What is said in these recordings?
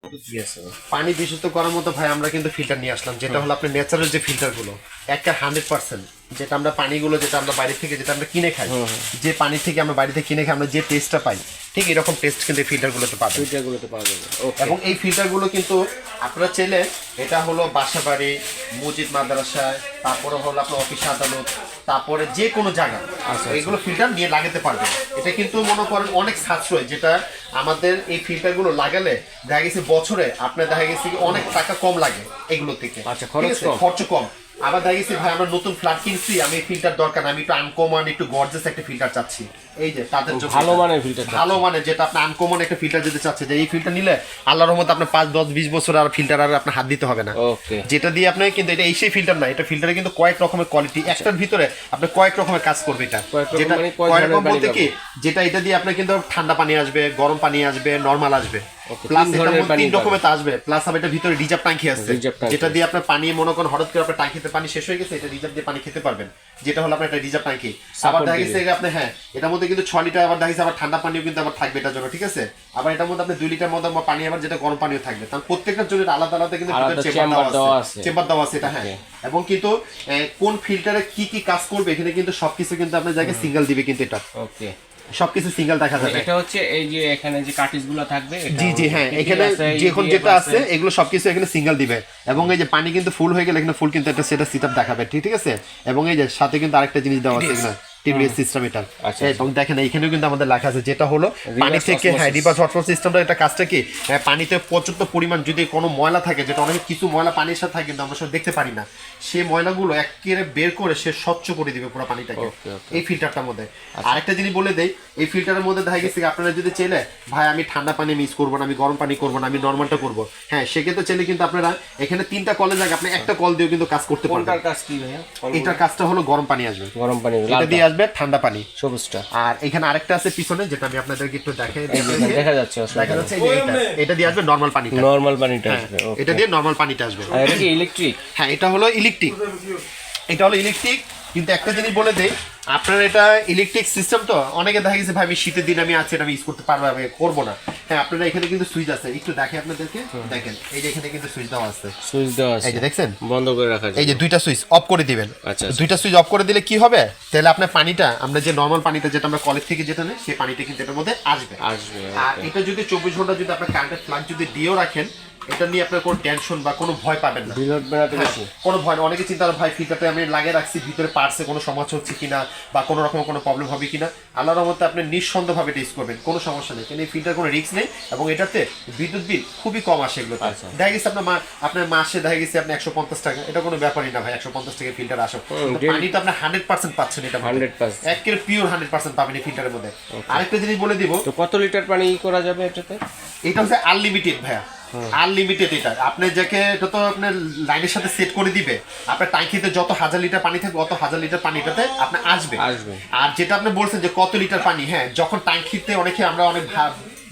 পানি বিশুদ্ধ করার মতো ভাই আমরা কিন্তু ফিল্টার নিয়ে আসলাম, যেটা হলো আপনার ন্যাচারাল যে ফিল্টারগুলো, একটা 100% যেটা আমরা পানিগুলো যেটা আমরা বাইরে থেকে যেটা আমরা কিনে খাই, যে পানি থেকে আমরা বাইরে থেকে কিনে খাই আমরা যে টেস্টটা পাই, ঠিক এরকম টেস্ট কিন্তু এই ফিল্টারগুলোতে পাবেন। ফিল্টারগুলোতে পাওয়া যাবে। এবং এই ফিল্টারগুলো কিন্তু আপনারা চাইলে, এটা হলো বাসা বাড়ি, মসজিদ মাদ্রাসায়, তারপরে হলো আপনার অফিস আদালত, তারপরে যে কোনো জায়গা এইগুলো ফিল্টার নিয়ে লাগাতে পারবেন। এটা কিন্তু মনে করেন অনেক সাশ্রয়, যেটা আমাদের এই ফিল্টারগুলো লাগালে দেখা গেছে বছরে আপনার দেখা গেছে কি অনেক টাকা কম লাগে এগুলো থেকে। আচ্ছা, খরচ কম। আবার দেখা গেছে ভাই আমরা নতুন ফ্ল্যাট কিনছি, আমি ফিল্টার দরকার না, আমি একটু আনকমন একটু গর্জিয়াস একটা ফিল্টার চাচ্ছি, এই যে তাদের জন্য ভালো মানের ফিল্টার, ভালো মানের যেটা আপনি আনকমন একটা ফিল্টার যেতে চাচ্ছে, যে এই ফিল্টার নিলে আল্লাহর রহমতে আপনার 5, 10, 20 বছর আর ফিল্টার আর আপনার হাত দিতে হবে না। ওকে, যেটা দিয়ে আপনি কিন্তু এটা এই সেই ফিল্টার না, এটা ফিল্টারে কিন্তু কয়েক রকমের কোয়ালিটি, একটার ভিতরে আপনি কয়েক রকমের কাজ করবে এটা। যেটা কয়েক রকম বলতে কি, যেটা এটা দিয়ে আপনার কিন্তু ঠান্ডা পানি আসবে, গরম পানি আসবে, নরমাল আসবে, প্লাস এটা 3 রকমের আসবে, প্লাস আবার এটা ভিতরে রিজার্ভ ট্যাঙ্কি আছে, যেটা দিয়ে আপনার পানি মনে করেন হঠাৎ করে আপনার ট্যাঙ্কিতে পানি শেষ হয়ে গেছে, এটা রিজার্ভ দিয়ে পানি খেতে পারবেন, যেটা হলো আপনার একটা রিজার্ভ ট্যাঙ্কি। আবার দেখা গেছে আপনি হ্যাঁ এটার মধ্যে কিন্তু 6 লিটার আবার দেখা গেছে আবার ঠান্ডা পানিও কিন্তু আবার থাকবে এটার জন্য, ঠিক আছে। আবার এটার মধ্যে আপনি 2 লিটার মতো পানি আবার যেটা গরম পানিও থাকবে, তার প্রত্যেকটার জন্য আলাদা আলাদা কিন্তু চেম্বার দেওয়া আছে এটা। হ্যাঁ, এবং কিন্তু কোন ফিল্টারে কি কি কাজ করবে এখানে কিন্তু সবকিছু কিন্তু আপনার জায়গায় সিঙ্গেল দিবে কিন্তু এটা। ওকে, সবকিছু সিঙ্গেল দেখা যাবে। এটা হচ্ছে এই যে এখানে যে কার্টিজগুলো থাকবে, জি জি হ্যাঁ, এখানে যখন যেটা আছে এগুলো সবকিছু এখানে সিঙ্গেল দিবে। এবং এই যে পানি কিন্তু ফুল হয়ে গেলে এখানে ফুল কিন্তু একটা সেটা সেটআপ দেখাবে, ঠিক আছে। এবং এই যে সাথে কিন্তু আরেকটা জিনিস দেওয়া আছে এখানে, টিবিএস সিস্টেম এটা। এবং দেখেন এখানেও কিন্তু আমাদের লেখা আছে, যেটা হলো পানি থেকে হ্যাঁ রিভার্স অসমোসিস সিস্টেমটা, এটা কাজটা কি পানিতে পর্যাপ্ত পরিমাণ যদি কোনো ময়লা থাকে, যেটা অনেক কিছু ময়লা পানির সাথে থাকে কিন্তু আমরা সব দেখতে পারি না, সেই ময়লাগুলো একেবারে বের করে সে স্বচ্ছ করে দিবে পুরো পানিটাকে এই ফিল্টারটার মধ্যে। আরেকটা জিনিস বলে দেই, এই ফিল্টারের মধ্যে দেখা গেছে আপনারা যদি চাইলে ভাই আমি ঠান্ডা পানি মিক্স করবো না, আমি গরম পানি করবো না, আমি নর্মালটা করবো, হ্যাঁ সেক্ষেত্রে চাইলে কিন্তু আপনারা এখানে 3টা কলের জায়গায় আপনি একটা কল দিয়েও কিন্তু কাজ করতে পারবেন। কাজ কি ভাইয়া? এটার কাজটা হলো গরম পানি আসবে, গরম পানি, এটা দিয়ে আসবে ঠান্ডা পানি সবুজটা। আর এখানে আরেকটা আছে পিছনে, যেটা আমি আপনাদেরকে একটু দেখাই, দেখা যাচ্ছে এটা দিয়ে আসবে নরমাল পানিটা, নরমাল পানিটা আসবে। এটা দিয়ে নরমাল পানিটা আসবে। আর এটা কি ইলেকট্রিক? হ্যাঁ, এটা হলো ইলেকট্রিক, এটা হলো ইলেকট্রিক। কিন্তু একটা জিনিস বলে দেই, আপনার এটা ইলেকট্রিক সিস্টেম তো অনেকে দেখা গেছে ভাই আমি শীতের দিন আমি আছি এটা আমি ইউজ করতে পারবো, আমি করবো না। হ্যাঁ, আপনারা এখানে কিন্তু সুইচ আছে, একটু দেখে আপনাদেরকে, দেখেন এই যে এখানে কিন্তু সুইচ দেওয়া আছে, সুইচ দেওয়া আছে, এই যে দেখছেন বন্ধ করে রাখা যায়। এই যে 2টা সুইচ অফ করে দিবেন। আচ্ছা, 2টা সুইচ অফ করে দিলে কি হবে, তাহলে আপনার পানিটা আমরা যে নরমাল পানিটা যেটা আমরা কলেজ থেকে যেটা নেই সেই পানিটা কিন্তু এটার মধ্যে আসবে। আর এটা যদি 24 ঘন্টা যদি আপনার কারেন্টের প্লাগ যদি দিয়েও রাখেন, এটা নিয়ে আপনার কোনো টেনশন বা কোনো ভয় পাবেন না, কোনো ভয় না। অনেকে চিন্তা করে ভাই ফিল্টারটা আমি লাগিয়ে রাখছি ভিতরে পার্টসে কোনো সমস্যা হচ্ছে কিনা বা কোনো রকম কোনো প্রবলেম হবে কিনা, আল্লাহর রহমতে আপনি নিঃসন্দেহভাবে টেস্ট করবেন, কোনো সমস্যা নেই। কিন্তু এই ফিল্টার কোনো রিস্ক নেই এবং এটাতে বিদ্যুৎ বিল খুবই কম আসে এগুলো। দেখা গেছে আপনার মাসে দেখা গেছে আপনি 150 টাকা, এটা কোনো ব্যাপারই না ভাই, 150 টাকা ফিল্টার আসে, পানিটা আপনি 100% পাচ্ছেন, এটা 100% একের পিওর 100% পাবেন এই ফিল্টারের মধ্যে। আরেকটা জিনিস বলে দিব, তো কত লিটার পানি করা যাবে এটাতে? এটা হচ্ছে আনলিমিটেড ভাইয়া, আনলিমিটেড। এটা আপনি যাকে এটা তো আপনার লাইনের সাথে সেট করে দিবে, আপনার ট্যাঙ্কিতে যত 1000 লিটার পানি থাকবে অত 1000 লিটার পানিটাতে আপনার আসবে। আর যেটা আপনি বলছেন যে কত লিটার পানি, হ্যাঁ যখন ট্যাঙ্কিতে অনেকে আমরা অনেক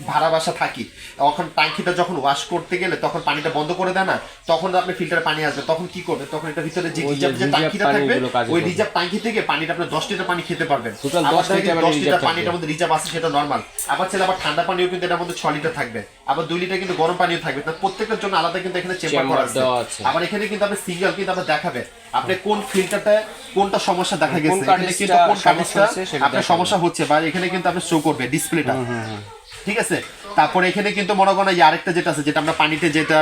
ভাড়া বাসা থাকি, তখন ট্যাঙ্কিটা যখন ওয়াশ করতে গেলে তখন পানিটা বন্ধ করে দেয় না, তখন আপনি ফিল্টারে পানি আসবে, তখন কি করবে, তখন এটা ভিতরে যে রিজার্ভ যে ট্যাঙ্কিটা থাকবে ওই রিজার্ভ ট্যাঙ্কি থেকে পানিটা আপনি 10 লিটার পানি খেতে পারবেন। 10 লিটার পানিটার মধ্যে রিজার্ভ আছে, সেটা নরমাল। আবার ছেলে আবার ঠান্ডা পানিও কিন্তু এটার মধ্যে 6 লিটার থাকবে, আবার 2 লিটার কিন্তু গরম পানিও থাকবে, তার প্রত্যেকটার জন্য আলাদা কিন্তু এখানে চেম্বার করা আছে। আবার এখানে কিন্তু আপনি সিঙ্গেল কিন্তু আপনার দেখাবে আপনি কোন ফিল্টারটা কোনটা সমস্যা দেখা গেছে, এখানে কিন্তু কোন সমস্যা আপনার সমস্যা হচ্ছে বা এখানে কিন্তু আপনি শো করবে ডিসপ্লেটা, ঠিক আছে। তারপরে এখানে কিন্তু মনে করেন আরেকটা যেটা আছে, যেটা আমরা পানিতে যেটা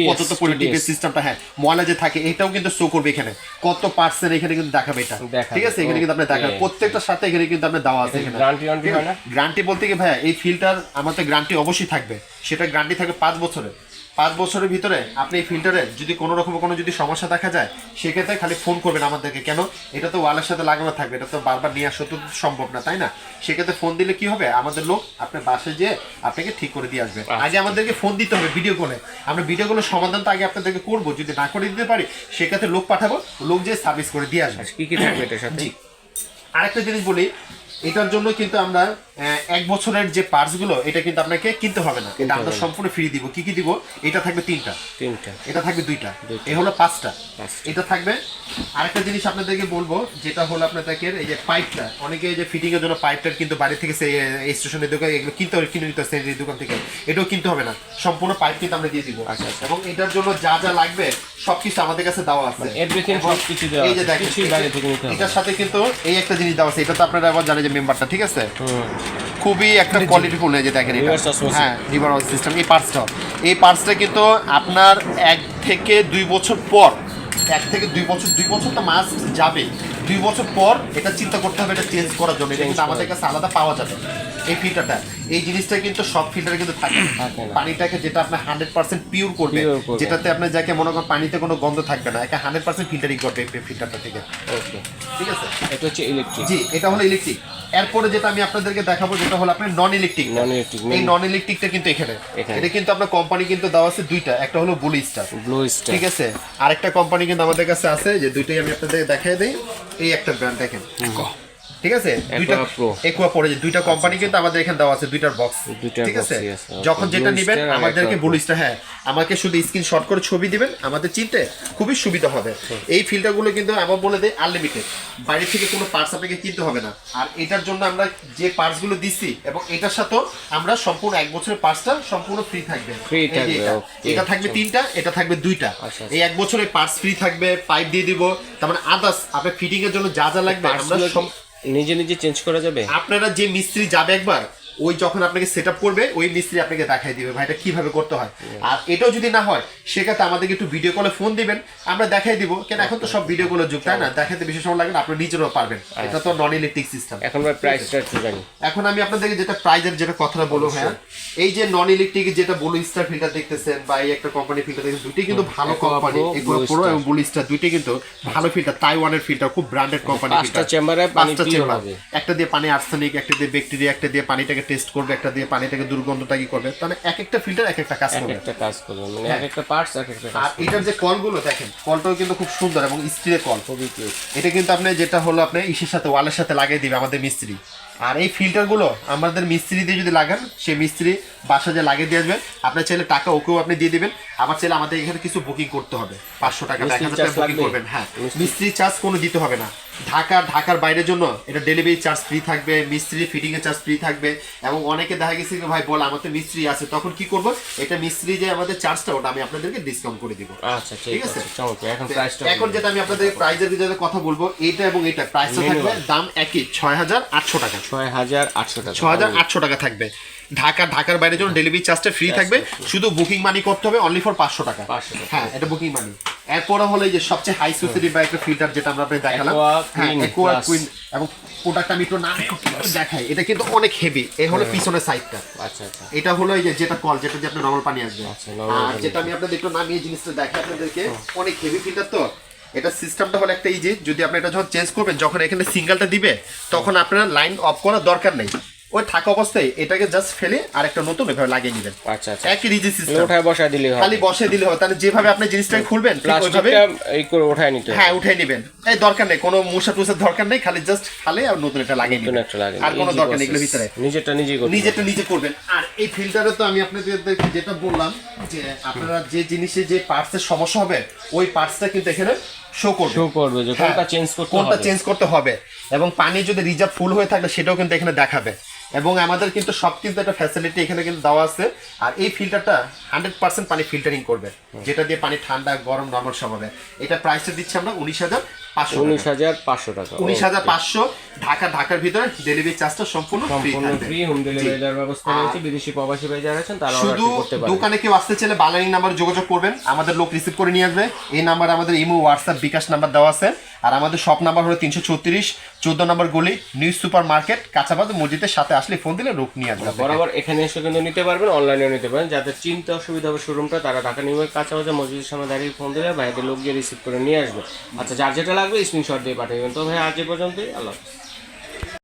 কত পরিমাণ সিস্টেমটা, হ্যাঁ ময়লা যে থাকে এটাও কিন্তু শো করবে এখানে কত পার্সেন্ট, এখানে কিন্তু দেখাবে এটা, ঠিক আছে। এখানে কিন্তু আপনি দেখাবে প্রত্যেকটার সাথে এখানে কিন্তু আপনি দেওয়া আছে। এখানে গ্যারান্টি বলতে কি ভাইয়া, এই ফিল্টার আমাদের গ্যারান্টি অবশ্যই থাকবে, সেটা গ্যারান্টি থাকবে 5 বছরের। 5 বছরের ভিতরে আপনি এই ফিল্টারে যদি কোনো রকম কোনো যদি সমস্যা দেখা যায়, সেক্ষেত্রে খালি ফোন করবেন আমাদেরকে। কেন, এটা তো ওয়ালের সাথে লাগানো থাকবে, এটা তো বারবার নিয়ে আসা তো সম্ভব না, তাই না। সেক্ষেত্রে ফোন দিলে কি হবে, আমাদের লোক আপনার বাসায় যেয়ে আপনাকে ঠিক করে দিয়ে আসবে। আগে আমাদেরকে ফোন দিতে হবে ভিডিও কলে, আমরা ভিডিও কলের সমাধান তো আগে আপনাদেরকে করবো, যদি না করে দিতে পারি সেক্ষেত্রে লোক পাঠাবো, লোক যেয়ে সার্ভিস করে দিয়ে আসবে। কি কি থাকবে এটার সাথে? আরেকটা জিনিস বলি, এটার জন্য কিন্তু আমরা 1 বছরের যে পার্টস গুলো এটা কিন্তু আপনাকে কিনতে হবে না, এটা আমরা সম্পূর্ণ ফ্রি দিব। কি কি দিব? এটা থাকবে 3টা, এটা থাকবে 2টা, এই হলো 5টা, এটা থাকবে। আরেকটা জিনিস আপনাদেরকে বলবো, যেটা হলো আপনাদেরকে এই যে পাইপটা, অনেকে এই যে ফিটিং এর জন্য পাইপটা কিন্তু বাড়ি থেকে স্টেশনের দোকানে এগুলো কিনে নিতে হয় এই দোকান থেকে, এটাও কিনতে হবে না, সম্পূর্ণ পাইপ কিন্তু আমরা দিয়ে দিব। এবং এটার জন্য যা যা লাগবে সবকিছু আমাদের কাছে দেওয়া আছে, এভরিথিং সবকিছু দেওয়া আছে, এই যে দেখেন কিছুই বাইরে থেকে নিতে হবে। এটার সাথে কিন্তু এই একটা জিনিস দেওয়া আছে, এটা তো আপনারা আবার জানেন যে মেম্বারটা, ঠিক আছে, খুবই একটা কোয়ালিটিফুল, এই যে দেখেন এটা, হ্যাঁ রিভার সিস্টেম। এই পার্টসটা কিন্তু আপনার 1 থেকে 2 বছর পর, 1 থেকে 2 বছর, 2 বছর তো মাস যাবে, 2 বছর পর এটা চিন্তা করতে হবে এটা চেঞ্জ করার জন্য। এটা কিন্তু আমাদের কাছে আলাদা পাওয়া যাবে এই ফিল্টারটা। এই জিনিসটা কিন্তু সব ফিল্টারে কিন্তু থাকে না। পানিটাকে যেটা আপনার 100% পিওর করবে, যেটাতে আপনার যাকে মনে করেন পানিতে কোনো গন্ধ থাকবে না, একে 100% ফিল্টারিং করবে এই ফিল্টারটা থেকে। ওকে, ঠিক আছে, এটা হচ্ছে ইলেকট্রিক। জি, এটা হলো ইলেকট্রিক। এরপরে যেটা আমি আপনাদেরকে দেখাবো যেটা হলো আপনার নন ইলেকট্রিক। এই নন ইলেকট্রিকটা কিন্তু এখানে এটা কিন্তু আপনার কোম্পানি কিন্তু দেওয়া আছে 2টা, একটা হলো ব্লু স্টার, ঠিক আছে, আরেকটা কোম্পানি কিন্তু আমাদের কাছে আছে, যে দুইটাই আমি আপনাদের দেখাই দেই। এই একটা ব্র্যান্ড দেখেন, ঠিক আছে, দুইটা একুয়া পড়ে, যে দুইটা কোম্পানি কিন্তু আমাদের এখানে দেওয়া আছে, দুইটার বক্স, ঠিক আছে। যখন যেটা নেবেন আমাদেরকে ব্লুইস্টার, হ্যাঁ আমাকে শুধু স্ক্রিনশট করে ছবি দিবেন, আমাদের চিনতে খুবই সুবিধা হবে। এই ফিল্টারগুলো কিন্তু আমার বলে দেয় আনলিমিটেড, বাইরে থেকে কোনো পার্টস আপনাকে কিনতে হবে না। আর এটার জন্য আমরা যে পার্টসগুলো দিচ্ছি এবং এটার সাথেও আমরা সম্পূর্ণ 1 বছরের পার্টসটা সম্পূর্ণ ফ্রি থাকবে। এটা থাকবে 3টা, এটা থাকবে 2টা। এই 1 বছরের পার্টস ফ্রি থাকবে, পাইপ দিয়ে দিব, তার মানে আদার্স আপনার ফিটিং এর জন্য যা যা লাগবে আমরা নিজে নিজে চেঞ্জ করা যাবে। আপনারা যে মিস্ত্রি যাবে একবার, ওই যখন আপনাকে সেটআপ করবে ওই মিস্ত্রি আপনাকে দেখাই দিবে ভাই এটা কিভাবে করতে হয়। আর এটাও যদি না হয় সেক্ষেত্রে আমাদেরকে একটু ভিডিও কলে ফোন দিবেন, আমরা দেখাই দিব। কেন এখন তো সব ভিডিও কলের যুগ, তাই না, দেখাতে বেশি সময় লাগে না, আপনি নিজেরাও পারবেন। এটা তো নন ইলেকট্রিক সিস্টেম। এখন ভাই প্রাইসটা একটু জানি। এখন আমি আপনাদেরকে যেটা প্রাইজের যেটা কথাটা বলবো, হ্যাঁ এই যে নন ইলেকট্রিক যেটা ব্লু স্টার ফিল্টার দেখতেছেন বা এই একটা কোম্পানি ফিল্টার দেখতেছেন, দুটোই কিন্তু ভালো কোম্পানি, এগুলো পুরো এবং ব্লু স্টার দুটোই কিন্তু ভালো ফিল্টার, তাইওয়ানের ফিল্টার, খুব ব্র্যান্ডেড কোম্পানি ফিল্টার। 5টা চেম্বারে পানি পিওর হবে, একটা দিয়ে পানি আর্সেনিক, একটা দিয়ে ব্যাকটেরিয়া, একটা দিয়ে পানিটাকে টেস্ট করবে, একটা দিয়ে পানিটাকে দুর্গন্ধটা কি করবে, মানে এক একটা ফিল্টার এক একটা কাজ করবে, মানে এক একটা পার্টস এক একটা কাজ। আর এটার যে কলগুলো দেখেন, কলটাও কিন্তু খুব সুন্দর এবং স্টিলের কল, খুবই কিউট। এটা কিন্তু আপনি যেটা হলো আপনি ইসের সাথে ওয়ালের সাথে লাগিয়ে দিবে আমাদের মিস্ত্রি। আর এই ফিল্টারগুলো আমাদের মিস্ত্রি দিয়ে যদি লাগান, সেই মিস্ত্রি বাসা যে লাগিয়ে দিয়ে আসবে, আপনার চাইলে টাকা ওকেও আপনি দিয়ে দিবেন, আবার চাইলে আমাদের এখানে কিছু বুকিং করতে হবে, 500 টাকা 1000 টাকা বুকিং করবেন। হ্যাঁ, মিস্ত্রি চার্জ কোনো দিতে হবে না। ঢাকার বাইরের জন্য এটা ডেলিভারি চার্জ ফ্রি থাকবে, মিস্ত্রি ফিটিং এর চার্জ ফ্রি থাকবে। এবং অনেকে দেখা গেছে ভাই বল আমার তো মিস্ত্রি আছে, তখন কি করব, এটা মিস্ত্রি যে আমাদের চার্জটা ওটা আমি আপনাদেরকে ডিসকাউন্ট করে দিব। আচ্ছা ঠিক আছে, চমৎকার। এখন যেটা আমি আপনাদের প্রাইজের যেটা কথা বলবো, এইটা এবং এটা প্রাইসটা থাকবে দাম একই, 6800 টাকা, 6800 টাকা থাকবে। ঢাকার বাইরে জন্য ডেলিভারি চার্জটা ফ্রি থাকবে, শুধু বুকিং মানি করতে হবে অনলি ফর 500 টাকা। হ্যাঁ, এটা বুকিং মানি। এরপরে হলো এই যে সবচেয়ে হাই সোসাইটি বা একটা ফিল্টার যেটা আমরা আপনাদের দেখালাম, একুয়া কুইন, এবং প্রোডাক্টটা আমি একটু নাম দেখাই, এটা কিন্তু অনেক হেভি। এই হলো পিছনের সাইডটা, আচ্ছা আচ্ছা, এটা হলো এই যে যেটা কল, যেটা দিয়ে আপনার নরমাল পানি আসবে। আর যেটা আমি আপনাদের একটু নামিয়ে জিনিসটা দেখাই আপনাদেরকে, অনেক হেভি ফিল্টার তো। এটা সিস্টেমটা হলো একটা ইজি, যদি আপনি এটা যখন চেঞ্জ করবেন, যখন এখানে সিঙ্গেলটা দিবে তখন আপনার লাইন অফ করার দরকার নেই, ওই থাকা অবস্থায় এটাকে জাস্ট ফেলে আরেকটা নতুন এভাবে লাগিয়ে নেবেন। আচ্ছা আচ্ছা, একই ইজি সিস্টেম, ওঠায় বসায় দিলে হয়, খালি বসায় দিলে হয়। তাহলে যেভাবে আপনি জিনিসটাকে খুলবেন ওইভাবে এই করে ওঠায় নিতে, হ্যাঁ উঠাই নেবেন, এই দরকার নেই কোনো মুছা টুসার দরকার নেই, খালি জাস্ট ফালে আর নতুন এটা লাগিয়ে নেবেন, আর কোনো দরকার নেই এগুলোর ভিতরে, নিজেরটা নিজে করবেন। আর এই ফিল্টারে তো আমি আপনাদের যেটা বললাম যে আপনারা যে জিনিসে যে পার্টসের সমস্যা হবে ওই পার্টসটা কিন্তু এখানে শো করবে যে কোনটা চেঞ্জ করতে হবে, এবং পানি যদি রিজার্ভ ফুল হয়ে থাকলে সেটাও কিন্তু এখানে দেখাবে। এবং আমাদের কিন্তু সব কিন্তু একটা ফ্যাসিলিটি এখানে কিন্তু দেওয়া আছে। আর এই ফিল্টারটা 100% পানি ফিল্টারিং করবে, যেটা দিয়ে পানি ঠান্ডা গরম নরমাল সব হবে। এটা প্রাইসটা দিচ্ছি আমরা 19,500 টাকা। 19,500 ঢাকার ভিতরে ডেলিভারি চার্জটা সম্পূর্ণ ফ্রি, হোম ডেলিভারির ব্যবস্থা রয়েছে। বিদেশি প্রবাসী ভাই যারা আছেন তারা শুধু দোকানে কেউ আসতে চাইলে বালারিং নাম্বার যোগাযোগ করবেন, আমাদের লোক রিসিভ করে নিয়ে আসবে। এই নাম্বার আমাদের ইমো, হোয়াটসঅ্যাপ, বিকাশ নাম্বার দেওয়া আছে। আর আমাদের শপ নাম্বার হলো 334 14 নম্বর গলি, নিউ সুপার মার্কেট, কাঁচাবাজার মসজিদের সাথে আসলে ফোন দিলে লোক নিয়ে আসবে। বরাবর এখানে এসে কিন্তু নিতে পারবেন, অনলাইনেও নিতে পারেন। যাদের চিন্তা অসুবিধা হবে শোরুমটা, তারা ঢাকা নিউ কাঁচাবাজার মসজিদের সামনে দাঁড়িয়ে ফোন দিলে ভাইদের লোক গিয়ে রিসিভ করে নিয়ে আসবে। আচ্ছা, যার যেটা লাগবে স্ক্রিনশট দিয়ে পাঠিয়ে দেবেন। তো ভাই আজ এ পর্যন্তই, আল্লাহ হাফেজ।